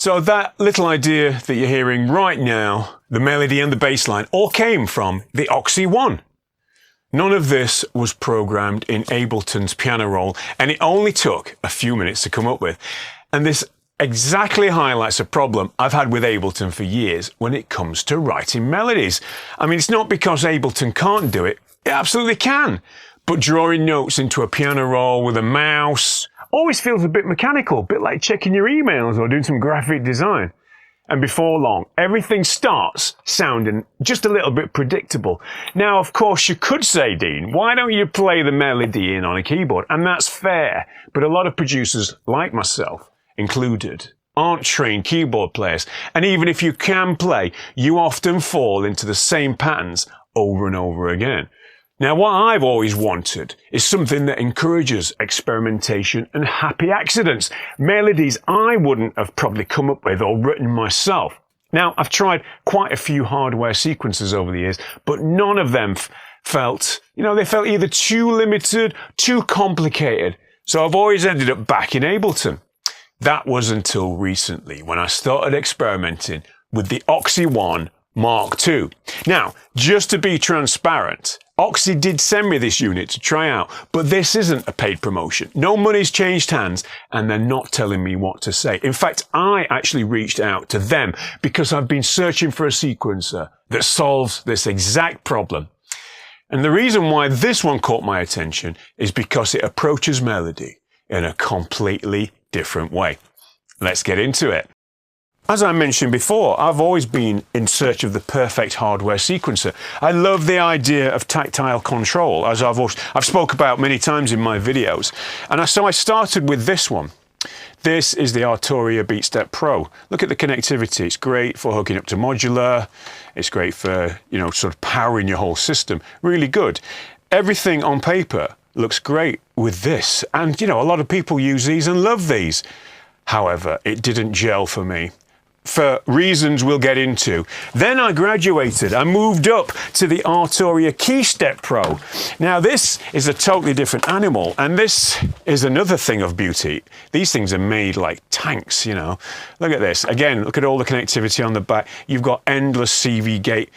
So that little idea that you're hearing right now, the melody and the bass line, all came from the OXI One. None of this was programmed in Ableton's piano roll, and it only took a few minutes to come up with. And this exactly highlights a problem I've had with Ableton for years when it comes to writing melodies. I mean, it's not because Ableton can't do it. It absolutely can. But drawing notes into a piano roll with a mouse always feels a bit mechanical, a bit like checking your emails or doing some graphic design. And before long, everything starts sounding just a little bit predictable. Now, of course, you could say, Dean, why don't you play the melody in on a keyboard? And that's fair. But a lot of producers, like myself included, aren't trained keyboard players. And even if you can play, you often fall into the same patterns over and over again. Now, what I've always wanted is something that encourages experimentation and happy accidents. Melodies I wouldn't have probably come up with or written myself. Now, I've tried quite a few hardware sequences over the years, but none of them felt, they felt either too limited, too complicated. So I've always ended up back in Ableton. That was until recently when I started experimenting with the OXI One MkII. Now, just to be transparent, Oxy did send me this unit to try out, but this isn't a paid promotion. No money's changed hands, and they're not telling me what to say. In fact, I actually reached out to them because I've been searching for a sequencer that solves this exact problem. And the reason why this one caught my attention is because it approaches melody in a completely different way. Let's get into it. As I mentioned before, I've always been in search of the perfect hardware sequencer. I love the idea of tactile control, as I've spoke about many times in my videos. And so I started with this one. This is the Arturia BeatStep Pro. Look at the connectivity. It's great for hooking up to modular. It's great for, sort of powering your whole system. Really good. Everything on paper looks great with this. And, a lot of people use these and love these. However, it didn't gel for me, for reasons we'll get into. Then I graduated. I moved up to the Arturia KeyStep Pro. Now, this is a totally different animal, and this is another thing of beauty. These things are made like tanks, Look at this. Again, look at all the connectivity on the back. You've got endless CV gate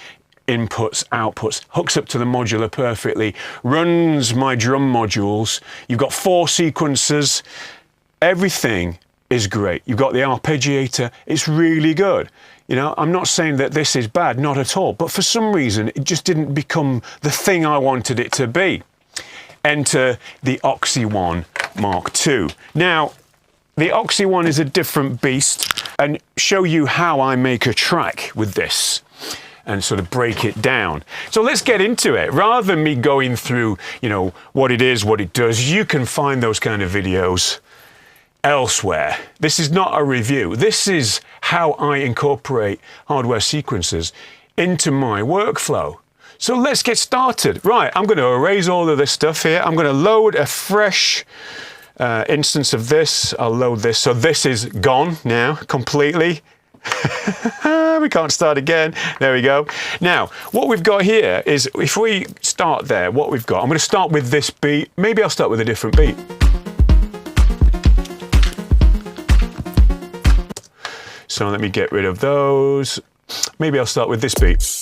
inputs, outputs, hooks up to the modular perfectly, runs my drum modules. You've got 4 sequencers. Everything is great. You've got the arpeggiator. It's really good. I'm not saying that this is bad, not at all, but for some reason it just didn't become the thing I wanted it to be. Enter the OXI One MkII. Now, the OXI One is a different beast, and show you how I make a track with this and sort of break it down. So let's get into it. Rather than me going through, what it is, what it does, you can find those kind of videos elsewhere. This is not a review. This is how I incorporate hardware sequences into my workflow. So let's get started. Right, I'm going to erase all of this stuff here. I'm going to load a fresh instance of this. I'll load this. So this is gone now completely. We can't start again. There we go. Now, what we've got here is, if we start there, what we've got, I'm going to start with this beat. Maybe I'll start with a different beat. So let me get rid of those. Maybe I'll start with this beat.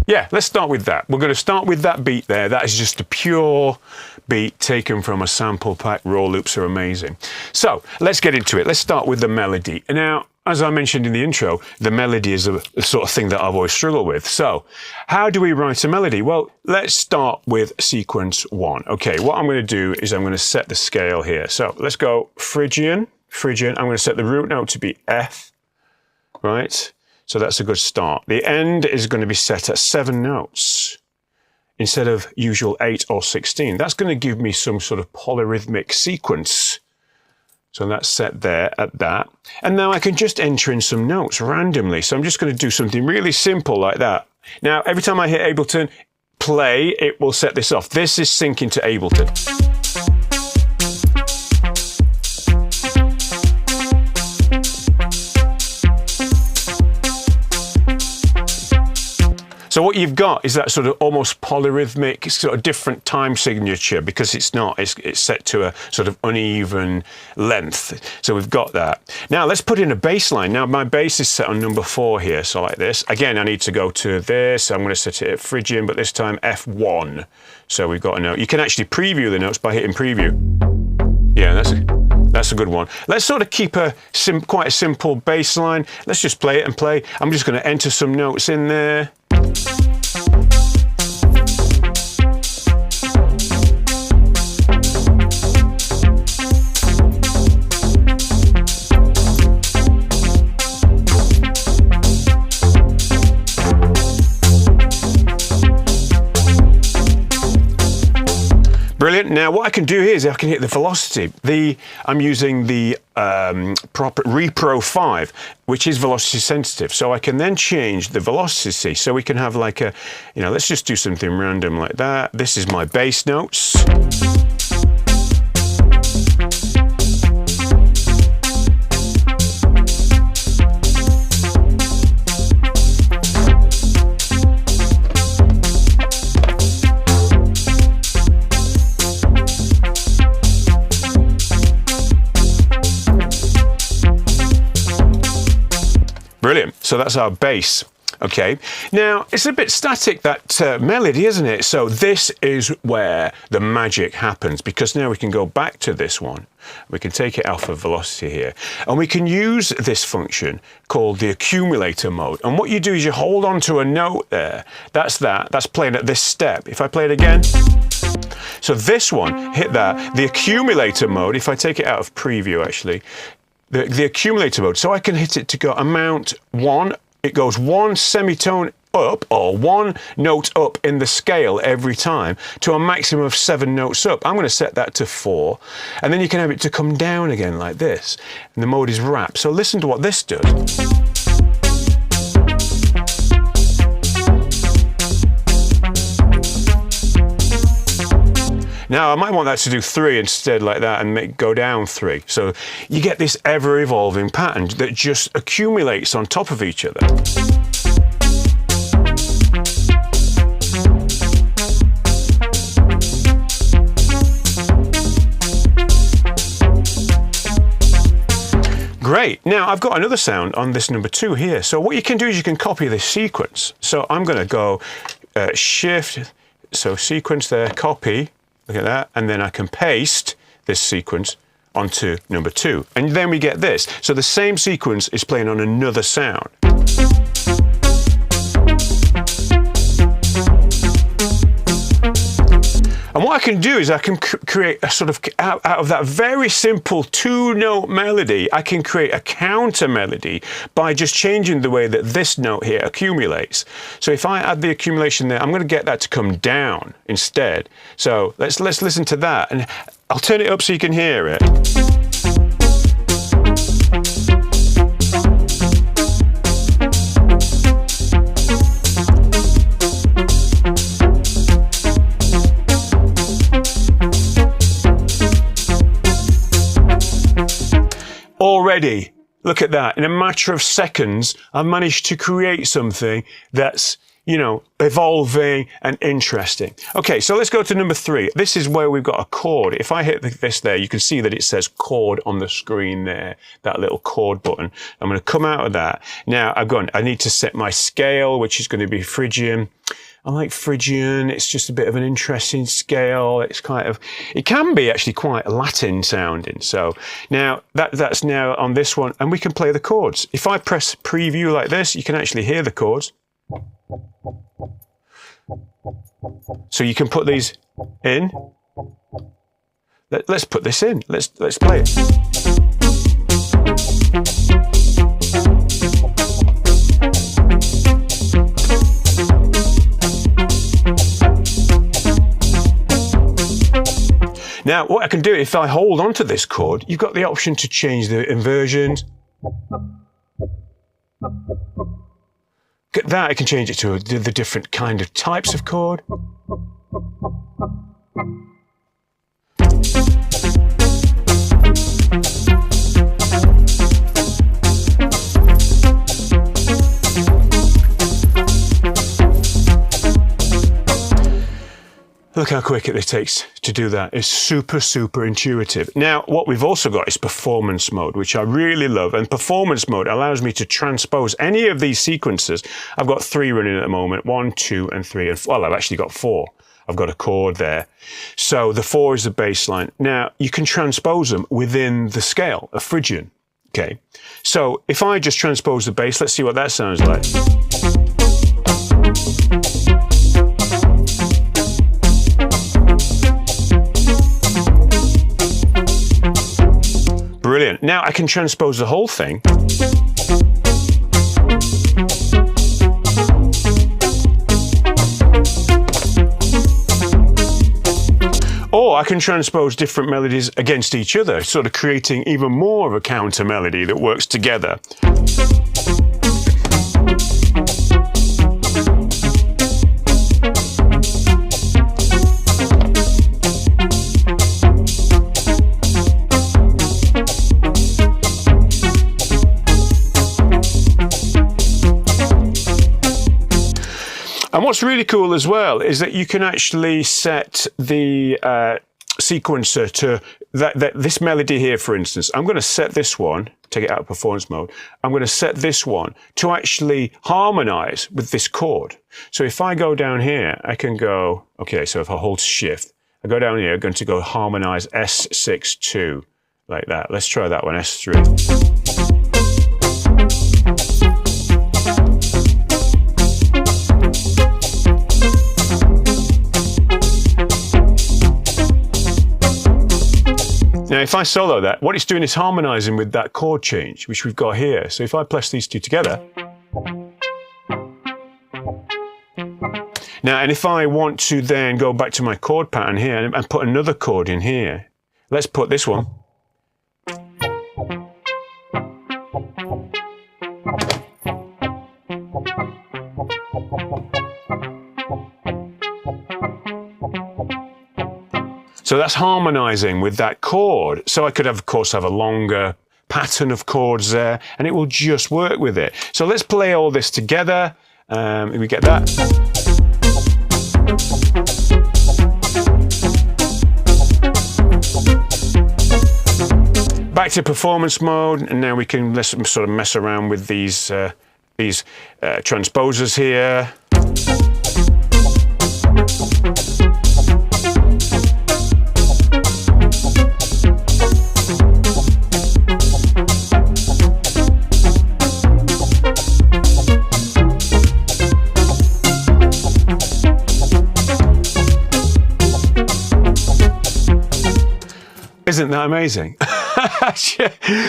Yeah, let's start with that. We're going to start with that beat there. That is just a pure beat taken from a sample pack. Raw loops are amazing. So let's get into it. Let's start with the melody. Now, as I mentioned in the intro, the melody is the sort of thing that I've always struggled with. So how do we write a melody? Well, let's start with sequence 1. Okay, what I'm going to do is I'm going to set the scale here. So let's go Phrygian. I'm going to set the root note to be F, right? So that's a good start. The end is going to be set at 7 notes instead of usual 8 or 16. That's going to give me some sort of polyrhythmic sequence. So that's set there at that. And now I can just enter in some notes randomly. So I'm just going to do something really simple like that. Now, every time I hit Ableton, play, it will set this off. This is syncing to Ableton. So what you've got is that sort of almost polyrhythmic, sort of different time signature, because it's set to a sort of uneven length. So we've got that. Now let's put in a bass line. Now my bass is set on number 4 here, so like this. Again, I need to go to this. I'm going to set it at Phrygian, but this time F1. So we've got a note. You can actually preview the notes by hitting preview. Yeah, that's a good one. Let's sort of keep quite a simple bass line. Let's just play it and play. I'm just going to enter some notes in there. Brilliant. Now what I can do here is I can hit the velocity. I'm using the proper Repro 5, which is velocity sensitive. So I can then change the velocity. So we can have like a, let's just do something random like that. This is my bass notes. Brilliant. So that's our bass. Okay. Now it's a bit static, that melody, isn't it? So this is where the magic happens, because now we can go back to this one. We can take it off of velocity here, and we can use this function called the accumulator mode. And what you do is you hold on to a note there. That's playing at this step. If I play it again, so this one, hit that. The accumulator mode, if I take it out of preview actually, the accumulator mode, so I can hit it to go amount 1. It goes 1 semitone up, or 1 note up in the scale every time, to a maximum of 7 notes up. I'm going to set that to 4, and then you can have it to come down again like this, and the mode is wrap. So listen to what this does. Now I might want that to do 3 instead, like that, and go down 3. So you get this ever-evolving pattern that just accumulates on top of each other. Great. Now I've got another sound on this number 2 here. So what you can do is you can copy this sequence. So I'm going to go Shift, so sequence there, copy. Look at that, and then I can paste this sequence onto number 2, and then we get this. So the same sequence is playing on another sound. And what I can do is I can create a sort of, out of that very simple 2-note melody, I can create a counter melody by just changing the way that this note here accumulates. So if I add the accumulation there, I'm going to get that to come down instead. So let's listen to that, and I'll turn it up so you can hear it. Already, look at that. In a matter of seconds, I've managed to create something that's, evolving and interesting. Okay, so let's go to number 3. This is where we've got a chord. If I hit this there, you can see that it says chord on the screen there, that little chord button. I'm going to come out of that. Now, I need to set my scale, which is going to be Phrygian. I like Phrygian. It's just a bit of an interesting scale. It can be actually quite Latin sounding. So now that's now on this one, and we can play the chords. If I press preview like this, you can actually hear the chords. So you can put these in. Let's put this in. Let's play it. Now, what I can do, if I hold onto this chord, you've got the option to change the inversions. Get that, I can change it to the different kind of types of chord. Look how quick it takes to do that. It's super, super intuitive. Now, what we've also got is performance mode, which I really love. And performance mode allows me to transpose any of these sequences. I've got 3 running at the moment, 1, 2, and 3. And well, I've actually got 4. I've got a chord there. So the 4 is the bass line. Now, you can transpose them within the scale of Phrygian. Okay. So if I just transpose the bass, let's see what that sounds like. Brilliant. Now I can transpose the whole thing. Or I can transpose different melodies against each other, sort of creating even more of a counter melody that works together. And what's really cool as well is that you can actually set the sequencer to this melody here, for instance. I'm going to set this one, take it out of performance mode. I'm going to set this one to actually harmonize with this chord. So if I go down here, I can go, okay, so if I hold shift, I go down here, I'm going to go harmonize S6-2, like that. Let's try that one, S3. Now, if I solo that, what it's doing is harmonizing with that chord change, which we've got here. So if I press these two together. Now, and if I want to then go back to my chord pattern here and put another chord in here, let's put this one. So that's harmonizing with that chord. So I could, of course, have a longer pattern of chords there, and it will just work with it. So let's play all this together. We get that. Back to performance mode, and now we can let's sort of mess around with these transposers here. Isn't that amazing?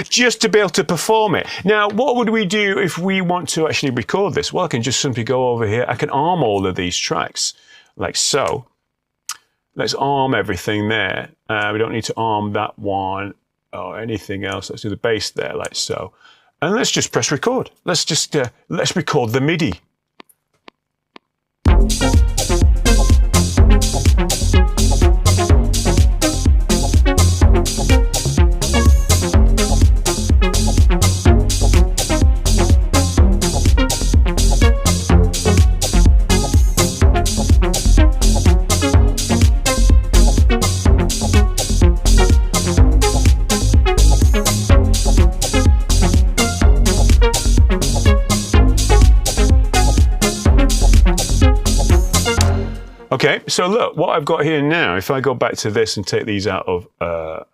Just to be able to perform it. Now, what would we do if we want to actually record this? Well, I can just simply go over here. I can arm all of these tracks, like so. Let's arm everything there. We don't need to arm that one or anything else. Let's do the bass there, like so. And let's just press record. Let's just, let's record the MIDI. Okay, so look, what I've got here now, if I go back to this and take these out of,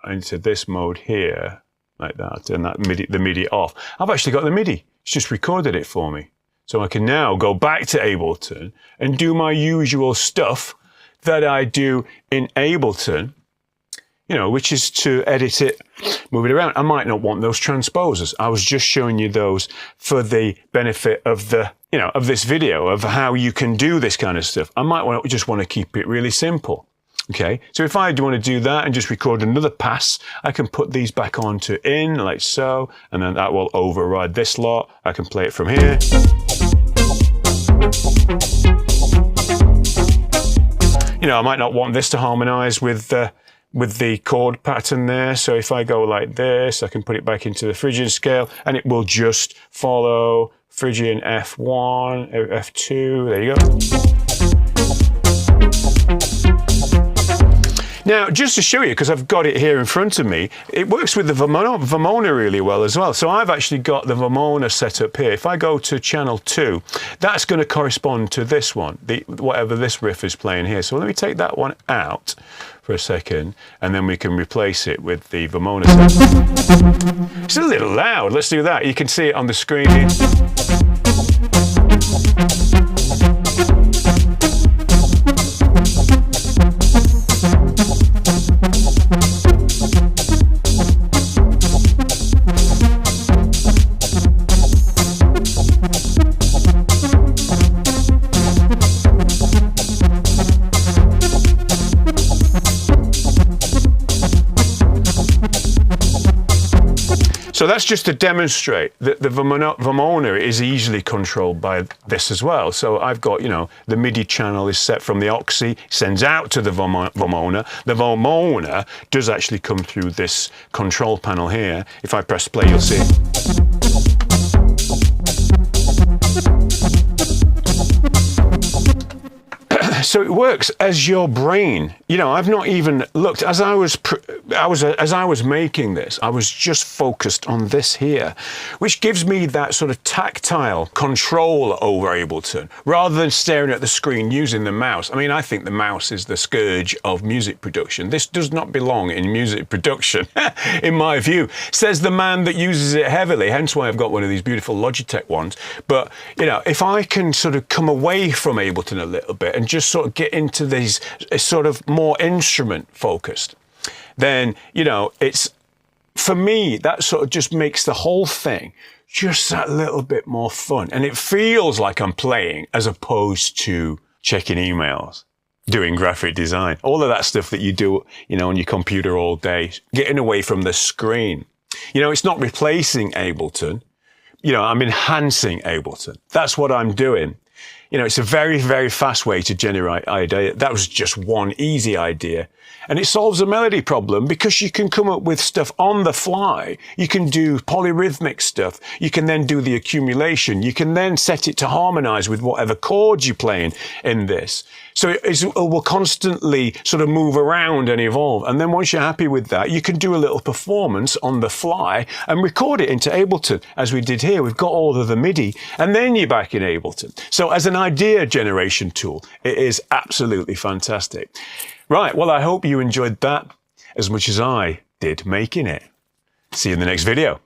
into this mode here, like that, turn that the MIDI off, I've actually got the MIDI. It's just recorded it for me. So I can now go back to Ableton and do my usual stuff that I do in Ableton, you know, which is to edit it, move it around. I might not want those transposers. I was just showing you those for the benefit of the, you know, of this video, of how you can do this kind of stuff. I might just want to keep it really simple. Okay, so if I do want to do that and just record another pass, I can put these back onto in, like so, and then that will override this lot. I can play it from here. You know, I might not want this to harmonize with the chord pattern there. So if I go like this, I can put it back into the Phrygian scale and it will just follow Phrygian F1, F2, there you go. Now, just to show you, because I've got it here in front of me, it works with the Vermona really well as well. So I've actually got the Vermona set up here. If I go to channel 2, that's going to correspond to this one, whatever this riff is playing here. So let me take that one out for a second, and then we can replace it with the Vermona set. It's a little loud. Let's do that. You can see it on the screen here. So that's just to demonstrate that the Vermona is easily controlled by this as well. So I've got, you know, the MIDI channel is set from the Oxy, sends out to the Vermona. The Vermona does actually come through this control panel here. If I press play, you'll see. So it works as your brain. You know, I've not even looked as I was making this. I was just focused on this here, which gives me that sort of tactile control over Ableton rather than staring at the screen using the mouse. I mean, I think the mouse is the scourge of music production. This does not belong in music production, in my view. Says the man that uses it heavily. Hence why I've got one of these beautiful Logitech ones. But you know, if I can sort of come away from Ableton a little bit and just sort of get into these sort of more instrument focused, then, you know, it's, for me, that sort of just makes the whole thing just that little bit more fun. And it feels like I'm playing as opposed to checking emails, doing graphic design, all of that stuff that you do, you know, on your computer all day, getting away from the screen. You know, it's not replacing Ableton. You know, I'm enhancing Ableton. That's what I'm doing. You know, it's a very, very fast way to generate idea. That was just one easy idea. And it solves a melody problem because you can come up with stuff on the fly. You can do polyrhythmic stuff. You can then do the accumulation. You can then set it to harmonize with whatever chords you're playing in this. So it will constantly sort of move around and evolve. And then once you're happy with that, you can do a little performance on the fly and record it into Ableton, as we did here. We've got all of the MIDI, and then you're back in Ableton. So as an idea generation tool, it is absolutely fantastic. Right, well, I hope you enjoyed that as much as I did making it. See you in the next video.